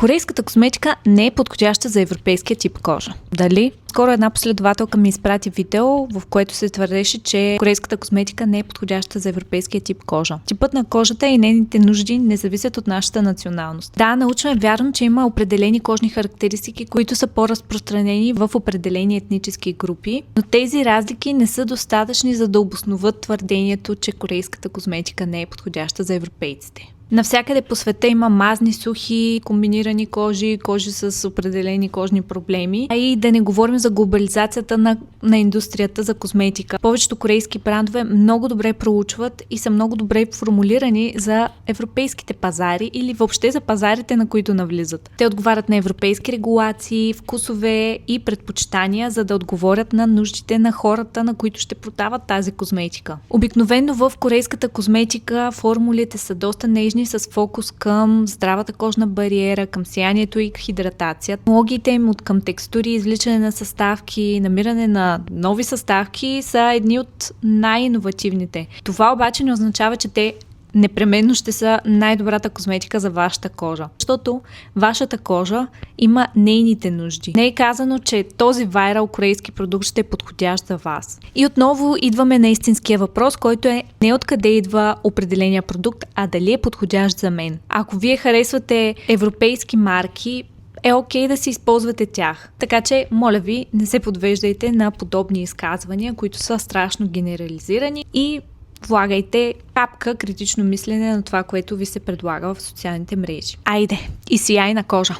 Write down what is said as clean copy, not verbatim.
Корейската козметика не е подходяща за европейския тип кожа. Дали? Скоро една последователка ми изпрати видео, в което се твърдеше, че корейската козметика не е подходяща за европейския тип кожа. Типът на кожата и нейните нужди не зависят от нашата националност. Да, научно е вярно, че има определени кожни характеристики, които са по-разпространени в определени етнически групи, но тези разлики не са достатъчни, за да обосноват твърдението, че корейската козметика не е подходяща за европейците. Навсякъде по света има мазни, сухи, комбинирани кожи с определени кожни проблеми. А и да не говорим за глобализацията на индустрията за козметика. Повечето корейски брандове много добре проучват и са много добре формулирани за европейските пазари или въобще за пазарите, на които навлизат. Те отговарят на европейски регулации, вкусове и предпочитания, за да отговорят на нуждите на хората, на които ще продават тази козметика. Обикновено в корейската козметика формулите са доста нежни, с фокус към здравата кожна бариера, към сиянието и хидратация. Технологиите им от към текстури, извличане на съставки, намиране на нови съставки са едни от най-иновативните. Това обаче не означава, че те непременно ще са най-добрата козметика за вашата кожа. Защото вашата кожа има нейните нужди. Не е казано, че този вайрал корейски продукт ще е подходящ за вас. И отново идваме на истинския въпрос, който е не откъде идва определения продукт, а дали е подходящ за мен. Ако вие харесвате европейски марки, е окей да си използвате тях. Така че, моля ви, не се подвеждайте на подобни изказвания, които са страшно генерализирани и влагайте капка критично мислене на това, което ви се предлага в социалните мрежи. Айде, и сияй на кожа!